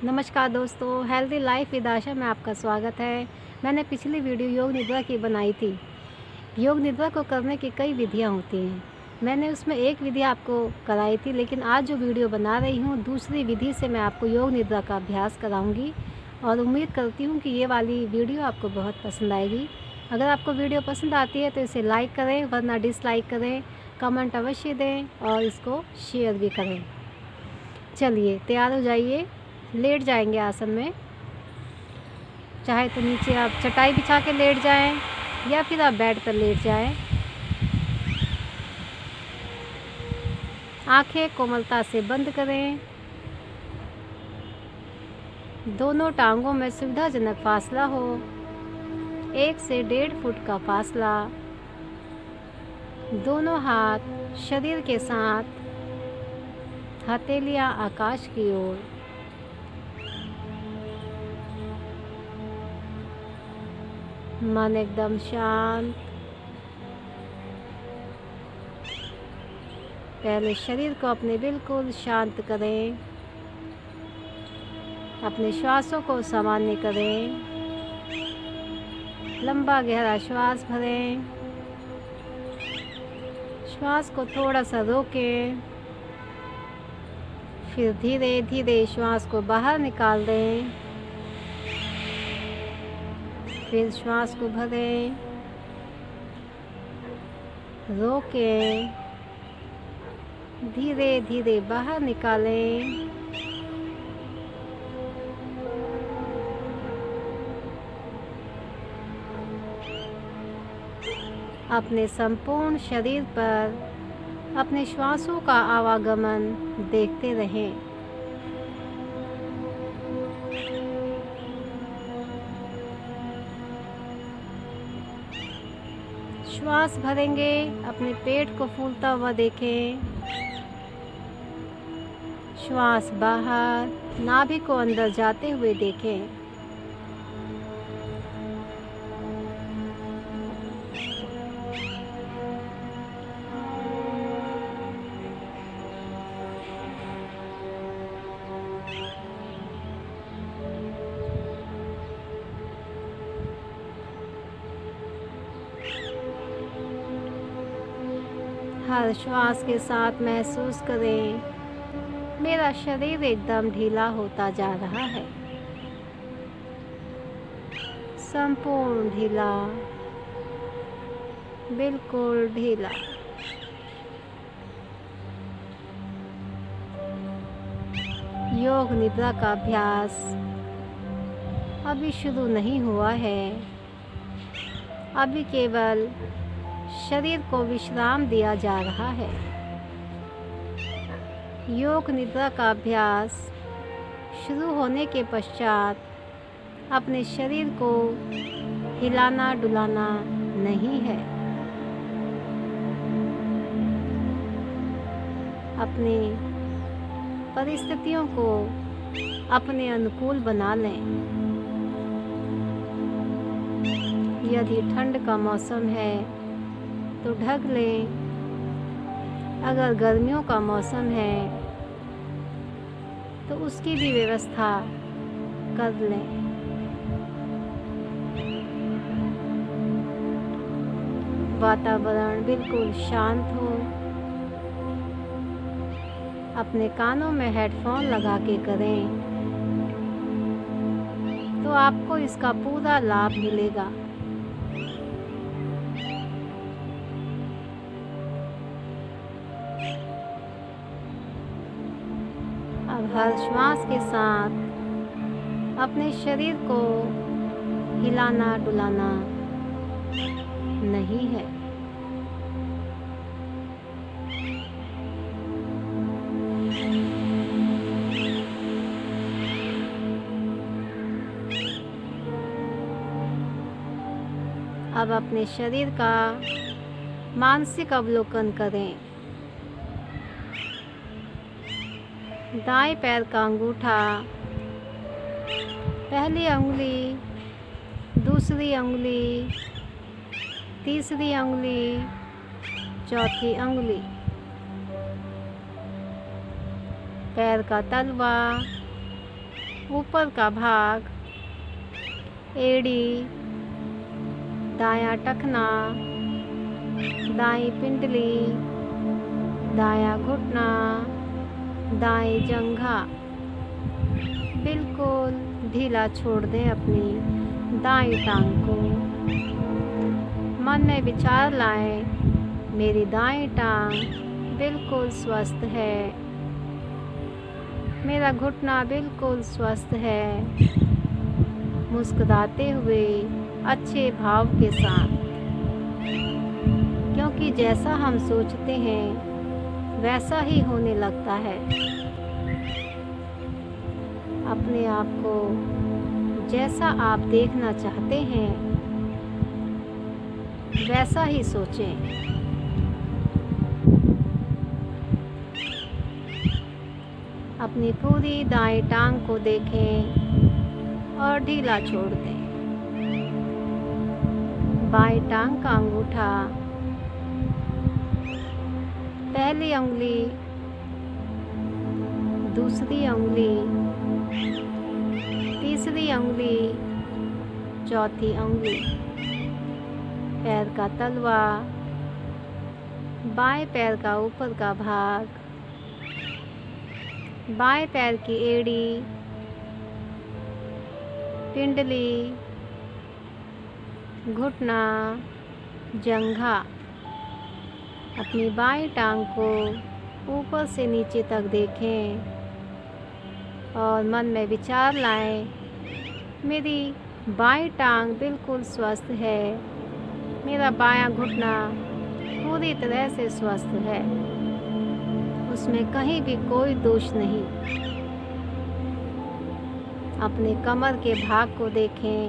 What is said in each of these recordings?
नमस्कार दोस्तों, healthy life with आशा में आपका स्वागत है। मैंने पिछली वीडियो योग निद्रा की बनाई थी। योग निद्रा को करने की कई विधियां होती हैं। मैंने उसमें एक विधि आपको कराई थी, लेकिन आज जो वीडियो बना रही हूँ दूसरी विधि से मैं आपको योग निद्रा का अभ्यास कराऊंगी और उम्मीद करती हूँ कि ये वाली वीडियो आपको बहुत पसंद आएगी। अगर आपको वीडियो पसंद आती है तो इसे लाइक करें, वरना डिसलाइक करें, कमेंट अवश्य दें और इसको शेयर भी करें। चलिए तैयार हो जाइए, लेट जाएंगे आसन में। चाहे तो नीचे आप चटाई बिछा के लेट जाएं या फिर आप बेड पर लेट जाएं। आंखें कोमलता से बंद करें। दोनों टांगों में सुविधाजनक फासला हो, 1 से 1.5 फुट का फासला। दोनों हाथ शरीर के साथ, हथेलियां आकाश की ओर। मन एकदम शांत। पहले शरीर को अपने बिल्कुल शांत करें। अपने श्वासों को सामान्य करें। लंबा गहरा श्वास भरें। श्वास को थोड़ा सा रोकें, फिर धीरे धीरे श्वास को बाहर निकाल दें। फिर श्वास को भरें, रोकें, धीरे धीरे बाहर निकालें। अपने संपूर्ण शरीर पर अपने श्वासों का आवागमन देखते रहें। श्वास भरेंगे, अपने पेट को फूलता हुआ देखें। श्वास बाहर, नाभि को अंदर जाते हुए देखें। हर श्वास के साथ महसूस करें, मेरा शरीर एकदम ढीला होता जा रहा है। संपूर्ण ढीला, बिल्कुल ढीला। योग निद्रा का अभ्यास अभी शुरू नहीं हुआ है। अभी केवल शरीर को विश्राम दिया जा रहा है। योग निद्रा का अभ्यास शुरू होने के पश्चात अपने शरीर को हिलाना डुलाना नहीं है। अपनी परिस्थितियों को अपने अनुकूल बना लें। यदि ठंड का मौसम है तो ढक लें। अगर गर्मियों का मौसम है तो उसकी भी व्यवस्था कर लें। वातावरण बिल्कुल शांत हो। अपने कानों में हेडफोन लगा के करें तो आपको इसका पूरा लाभ मिलेगा। अब हर श्वास के साथ अपने शरीर को हिलाना डुलाना नहीं है। अब अपने शरीर का मानसिक अवलोकन करें। दाएं पैर का अंगूठा, पहली अंगुली, दूसरी अंगुली, तीसरी अंगुली, चौथी अंगुली। पैर का तलवा, ऊपर का भाग, एड़ी, दायां टखना, दाईं पिंडली, दायां घुटना, दाईं जंघा। बिल्कुल ढीला छोड़ दें अपनी दाईं टांग को। मन में विचार लाएं, मेरी दाईं टांग बिल्कुल स्वस्थ है, मेरा घुटना बिल्कुल स्वस्थ है। मुस्कुराते हुए अच्छे भाव के साथ, क्योंकि जैसा हम सोचते हैं वैसा ही होने लगता है। अपने आप को जैसा आप देखना चाहते हैं वैसा ही सोचें। अपनी पूरी दाएं टांग को देखें और ढीला छोड़ दें। बाएं टांग का अंगूठा, पहली उंगली, दूसरी उंगली, तीसरी उंगली, चौथी उंगली, पैर का तलवा, बाएं पैर का ऊपर का भाग, बाएं पैर की एड़ी, पिंडली, घुटना, जंघा। अपनी बाएं टांग को ऊपर से नीचे तक देखें और मन में विचार लाएं, मेरी बाएं टांग बिल्कुल स्वस्थ है, मेरा बायां घुटना पूरी तरह से स्वस्थ है, उसमें कहीं भी कोई दोष नहीं। अपने कमर के भाग को देखें,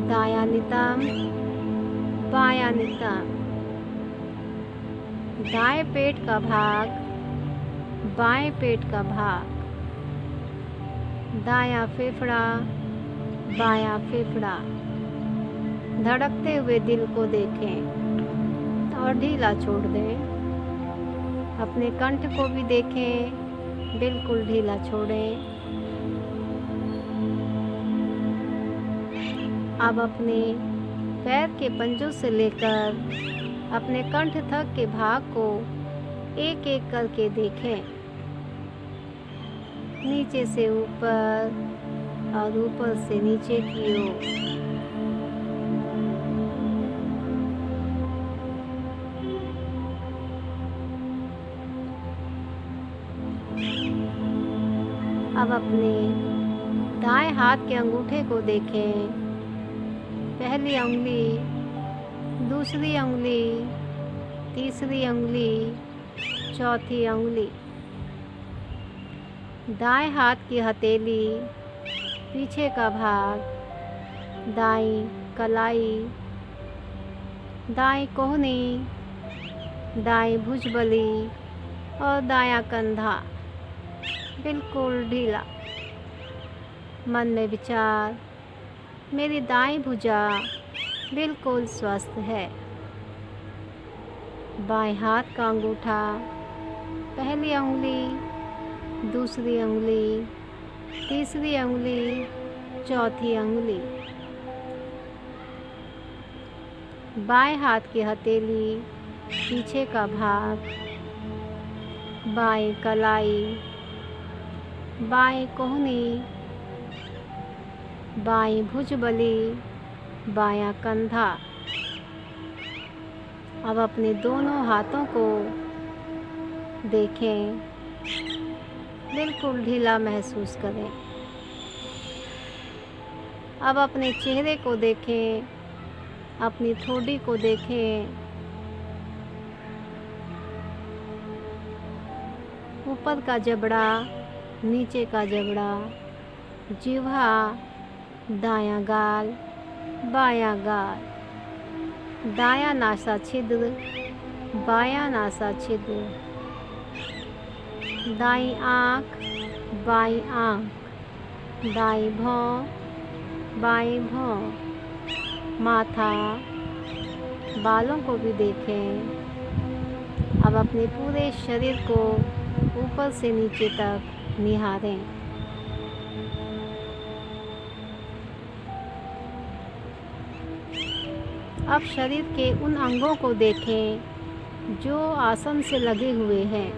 दायां नितंब, बायां नितंब, दाएं पेट का भाग, बाएं पेट का भाग, दायां फेफड़ा, बायां फेफड़ा। धड़कते हुए दिल को देखें और ढीला छोड़ दें। अपने कंठ को भी देखें, बिल्कुल ढीला छोड़ें। अब अपने पैर के पंजों से लेकर अपने कंठ तक के भाग को एक एक करके देखें, नीचे से ऊपर और ऊपर से नीचे की ओर। अब अपने दाएं हाथ के अंगूठे को देखें, पहली उंगली, दूसरी उंगली, तीसरी उंगली, चौथी उंगली। दाएं हाथ की हथेली, पीछे का भाग, दाईं कलाई, दाईं कोहनी, दाईं भुजबली और दायां कंधा। बिल्कुल ढीला। मन में विचार, मेरी दाईं भुजा बिल्कुल स्वस्थ है। बाएं हाथ का अंगूठा, पहली उंगली, दूसरी उंगली, तीसरी उंगली, चौथी उंगली। बाएं हाथ की हथेली, पीछे का भाग, बाएं कलाई, बाएं कोहनी, बाईं भुजबली, बायां कंधा। अब अपने दोनों हाथों को देखें, बिल्कुल ढीला महसूस करें। अब अपने चेहरे को देखें, अपनी ठोड़ी को देखें, ऊपर का जबड़ा, नीचे का जबड़ा, जिह्वा, दायां गाल, बायां गाल, दायां नासा छिद्र, बायां नासा छिद्र, दाईं आँख, बाईं आँख, दाईं भौं, बाईं भौं, माथा, बालों को भी देखें। अब अपने पूरे शरीर को ऊपर से नीचे तक निहारें। अब शरीर के उन अंगों को देखें जो आसन से लगे हुए हैं।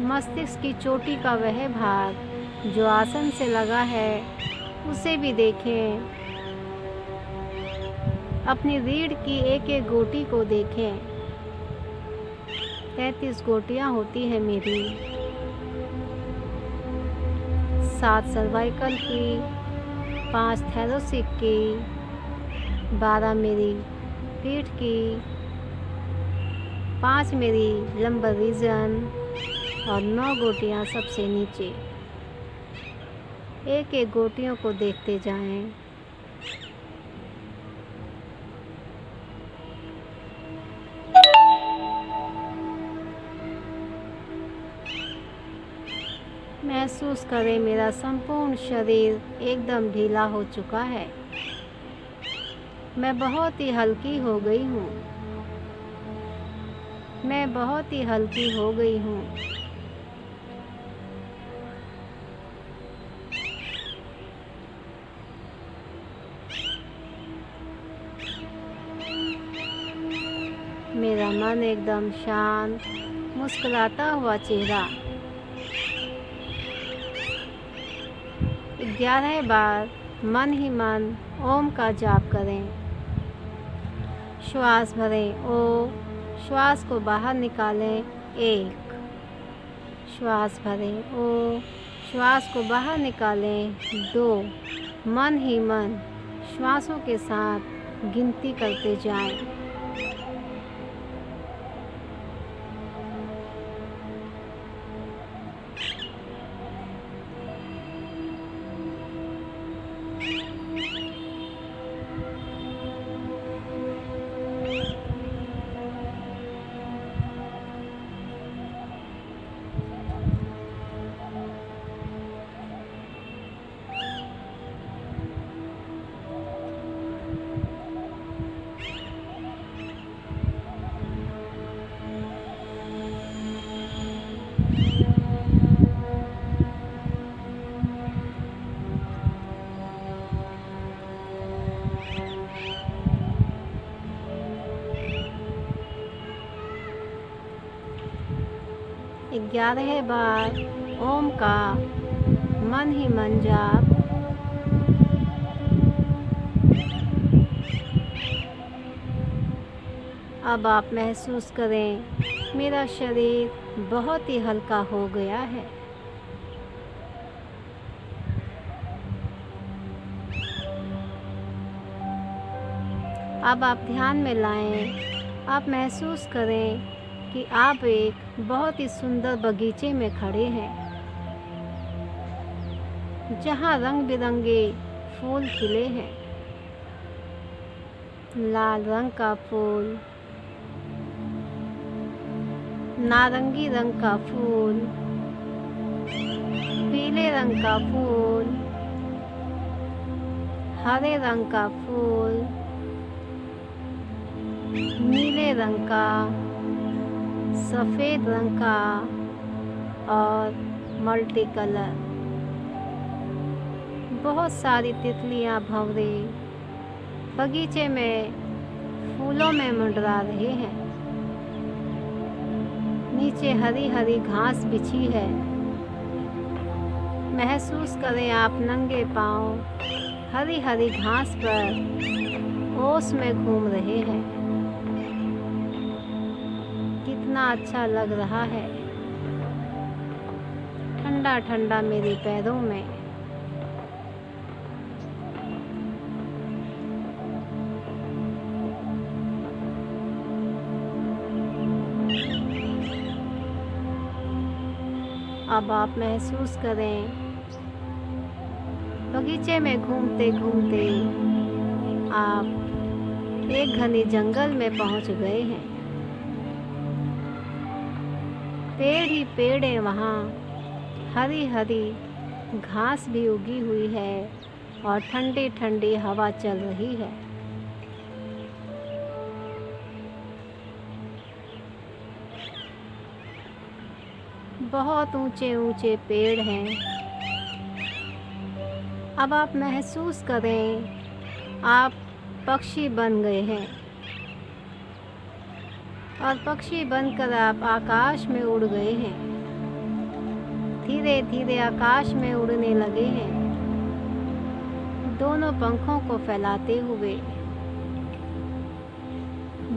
मस्तिष्क की चोटी का वह भाग जो आसन से लगा है उसे भी देखें। अपनी रीढ़ की एक एक गोटी को देखें। 33 गोटियां होती हैं मेरी। 7 सर्वाइकल की, 5 थैलोसिक की, 12 मेरी पीठ की, 5 मेरी लंबर रीजन और 9 गोटियां सबसे नीचे। एक एक गोटियों को देखते जाएं। महसूस करें मेरा संपूर्ण शरीर एकदम ढीला हो चुका है। मैं बहुत ही हल्की हो गई हूँ। मैं बहुत ही हल्की हो गई हूँ। मेरा मन एकदम शांत, मुस्कुराता हुआ चेहरा। 11 बार मन ही मन ओम का जाप करें। श्वास भरें ओ, श्वास को बाहर निकालें 1। श्वास भरें ओ, श्वास को बाहर निकालें 2। मन ही मन श्वासों के साथ गिनती करते जाएं। ग्यारह बार ओम का मन ही मन जाप। अब आप महसूस करें मेरा शरीर बहुत ही हल्का हो गया है। अब आप ध्यान में लाएं। आप महसूस करें कि आप एक बहुत ही सुंदर बगीचे में खड़े हैं, जहाँ रंग बिरंगे फूल खिले हैं। लाल रंग का फूल, नारंगी रंग का फूल, पीले रंग का फूल, हरे रंग का फूल, नीले रंग का, सफ़ेद रंग का और मल्टी कलर। बहुत सारी तितलियां भंवरे बगीचे में फूलों में मंडरा रहे हैं। नीचे हरी हरी घास बिछी है। महसूस करें आप नंगे पांव हरी हरी घास पर ओस में घूम रहे हैं। कितना अच्छा लग रहा है, ठंडा ठंडा मेरे पैरों में। अब आप महसूस करें बगीचे में घूमते घूमते आप एक घने जंगल में पहुंच गए हैं। पेड़ ही पेड़ है, वहाँ हरी हरी घास भी उगी हुई है और ठंडी ठंडी हवा चल रही है। बहुत ऊंचे ऊंचे पेड़ हैं। अब आप महसूस करें आप पक्षी बन गए हैं और पक्षी बनकर आप आकाश में उड़ गए हैं। धीरे धीरे आकाश में उड़ने लगे हैं, दोनों पंखों को फैलाते हुए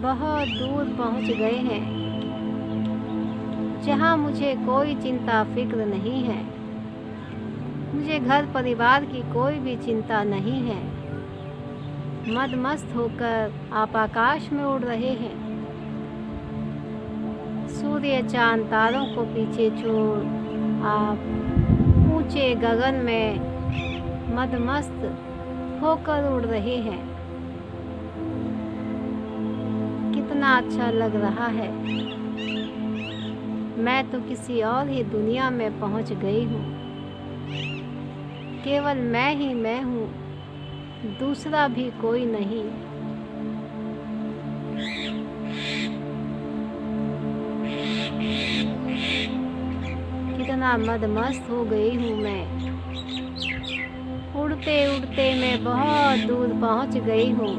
बहुत दूर पहुंच गए हैं, जहां मुझे कोई चिंता फिक्र नहीं है। मुझे घर परिवार की कोई भी चिंता नहीं है। मदमस्त होकर आप आकाश में उड़ रहे हैं। सूर्य चांद तारों को पीछे छोड़ आप ऊंचे गगन में मदमस्त होकर उड़ रहे हैं। कितना अच्छा लग रहा है। मैं तो किसी और ही दुनिया में पहुंच गई हूँ। केवल मैं ही मैं हूँ, दूसरा भी कोई नहीं। कितना मदमस्त हो गई हूँ मैं। उड़ते उड़ते मैं बहुत दूर पहुँच गई हूँ।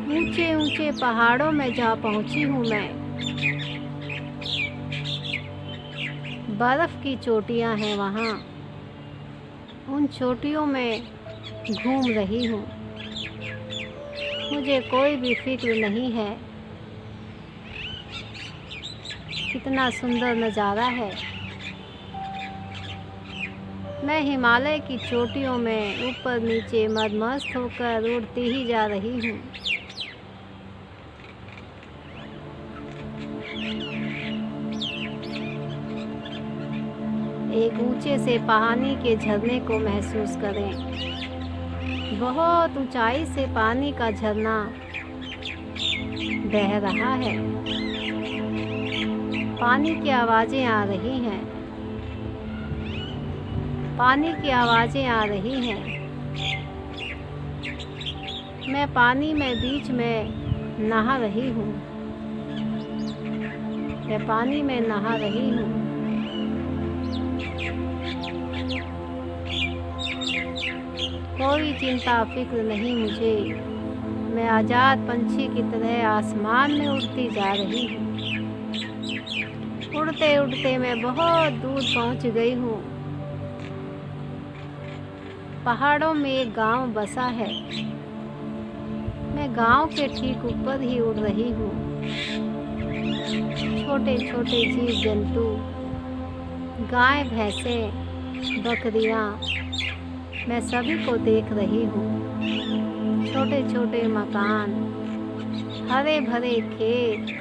ऊंचे ऊंचे पहाड़ों में जा पहुँची हूँ मैं। बर्फ की चोटियाँ हैं वहाँ, उन चोटियों में घूम रही हूँ। मुझे कोई भी फिक्र नहीं है। कितना सुंदर नज़ारा है। मैं हिमालय की चोटियों में ऊपर नीचे मदमस्त होकर उड़ती ही जा रही हूँ। एक ऊंचे से पानी के झरने को महसूस करें। बहुत ऊंचाई से पानी का झरना बह रहा है। पानी की आवाज़ें आ रही हैं। पानी की आवाज़ें आ रही हैं। मैं पानी में बीच में नहा रही हूँ। मैं पानी में नहा रही हूँ। कोई चिंता फिक्र नहीं मुझे। मैं आज़ाद पंछी की तरह आसमान में उड़ती जा रही हूँ। उड़ते उड़ते मैं बहुत दूर पहुँच गई हूँ। पहाड़ों में एक गांव बसा है। मैं गांव के ठीक ऊपर ही उड़ रही हूँ। छोटे छोटे जीव जंतु, गाय भैंसें, बकरियाँ, मैं सभी को देख रही हूँ। छोटे छोटे मकान, हरे भरे खेत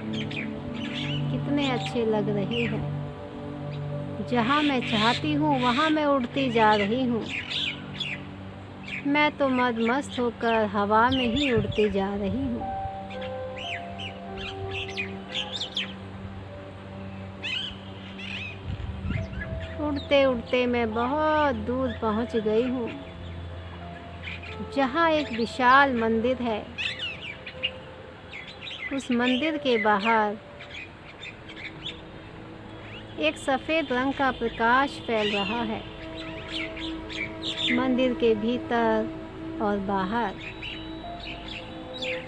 कितने अच्छे लग रहे हैं। जहाँ मैं चाहती हूँ वहाँ मैं उड़ती जा रही हूँ। मैं तो मदमस्त होकर हवा में ही उड़ती जा रही हूँ। उड़ते उड़ते मैं बहुत दूर पहुँच गई हूँ, जहाँ एक विशाल मंदिर है। उस मंदिर के बाहर एक सफ़ेद रंग का प्रकाश फैल रहा है। मंदिर के भीतर और बाहर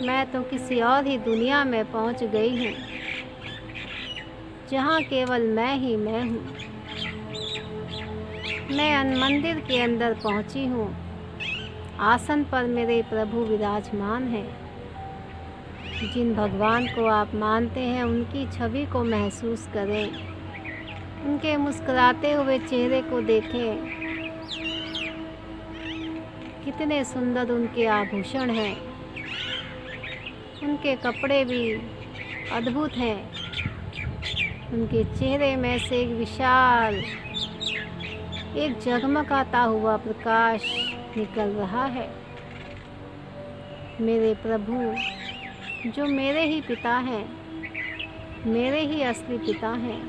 मैं तो किसी और ही दुनिया में पहुंच गई हूँ, जहाँ केवल मैं ही मैं हूँ। मैं मंदिर के अंदर पहुंची हूँ। आसन पर मेरे प्रभु विराजमान हैं। जिन भगवान को आप मानते हैं उनकी छवि को महसूस करें। उनके मुस्कुराते हुए चेहरे को देखें। कितने सुंदर उनके आभूषण हैं। उनके कपड़े भी अद्भुत हैं। उनके चेहरे में से एक विशाल, एक जगमगाता हुआ प्रकाश निकल रहा है। मेरे प्रभु जो मेरे ही पिता हैं, मेरे ही असली पिता हैं,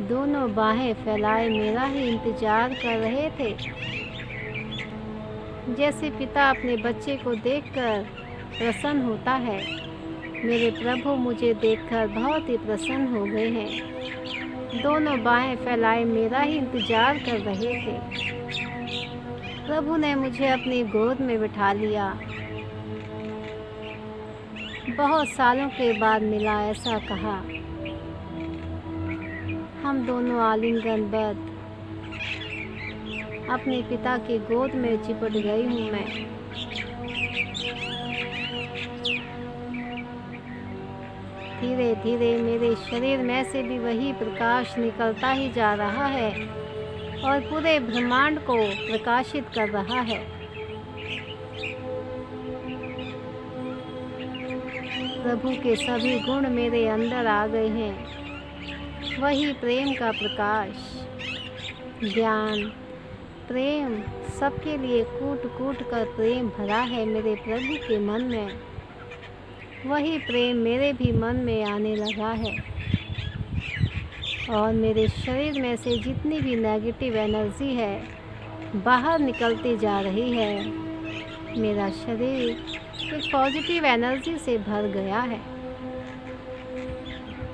दोनों बाहें फैलाए मेरा ही इंतज़ार कर रहे थे। जैसे पिता अपने बच्चे को देखकर प्रसन्न होता है, मेरे प्रभु मुझे देखकर बहुत ही प्रसन्न हो गए हैं। दोनों बाहें फैलाए मेरा ही इंतज़ार कर रहे थे। प्रभु ने मुझे अपनी गोद में बिठा लिया। बहुत सालों के बाद मिला, ऐसा कहा। हम दोनों आलिंगनबद्ध अपने पिता की गोद में चिपट गई हूँ मैं। धीरे धीरे मेरे शरीर में से भी वही प्रकाश निकलता ही जा रहा है और पूरे ब्रह्मांड को प्रकाशित कर रहा है। प्रभु के सभी गुण मेरे अंदर आ गए हैं। वही प्रेम का प्रकाश, ज्ञान, प्रेम सबके लिए कूट कूट कर प्रेम भरा है मेरे प्रभु के मन में। वही प्रेम मेरे भी मन में आने लगा है और मेरे शरीर में से जितनी भी नेगेटिव एनर्जी है बाहर निकलती जा रही है। मेरा शरीर एक पॉजिटिव एनर्जी से भर गया है।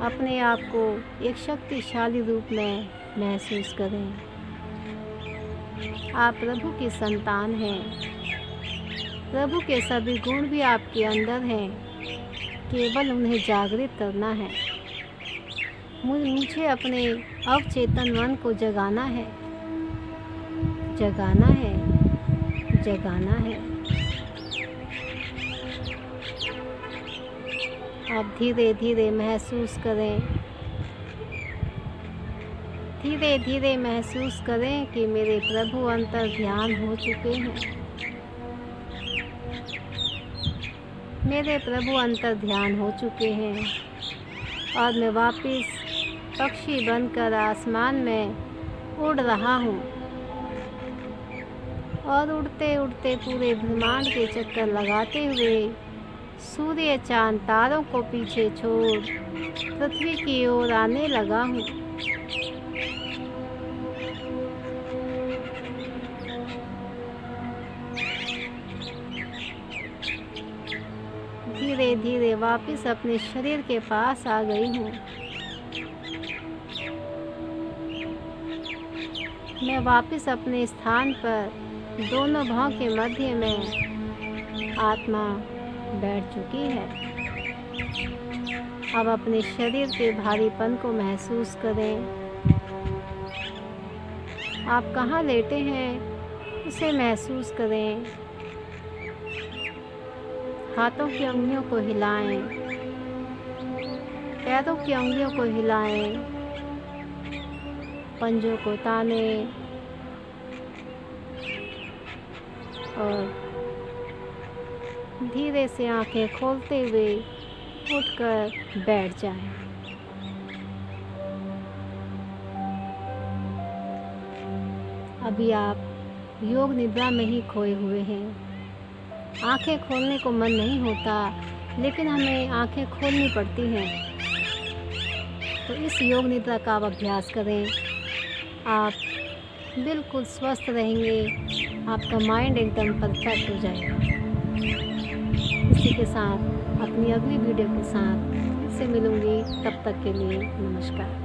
अपने आप को एक शक्तिशाली रूप में महसूस करें। आप प्रभु की संतान हैं। प्रभु के सभी गुण भी आपके अंदर हैं, केवल उन्हें जागृत करना है। मुझे अपने अवचेतन मन को जगाना है, जगाना है, जगाना है। आप धीरे धीरे महसूस करें, धीरे धीरे महसूस करें कि मेरे प्रभु अंतर ध्यान हो चुके हैं। मेरे प्रभु अंतर ध्यान हो चुके हैं और मैं वापस पक्षी बनकर आसमान में उड़ रहा हूँ और उड़ते उड़ते पूरे ब्रह्मांड के चक्कर लगाते हुए सूर्य, चांद, तारों को पीछे छोड़ पृथ्वी की ओर आने लगा हूँ। धीरे धीरे वापस अपने शरीर के पास आ गई हूँ। मैं वापस अपने स्थान पर दोनों भाव के मध्य में आत्मा बैठ चुकी है। अब अपने शरीर के भारीपन को महसूस करें। आप कहाँ लेटे हैं उसे महसूस करें। हाथों की अंगुलियों को हिलाएं, पैरों की अंगुलियों को हिलाएं, पंजों को तानें और धीरे से आंखें खोलते हुए उठकर बैठ जाएं। अभी आप योग निद्रा में ही खोए हुए हैं। आंखें खोलने को मन नहीं होता, लेकिन हमें आंखें खोलनी पड़ती हैं। तो इस योग निद्रा का आप अभ्यास करें। आप बिल्कुल स्वस्थ रहेंगे। आपका माइंड एकदम परफेक्ट हो जाएगा। इसी के साथ अपनी अगली वीडियो के साथ फिर से मिलूँगी। तब तक के लिए नमस्कार।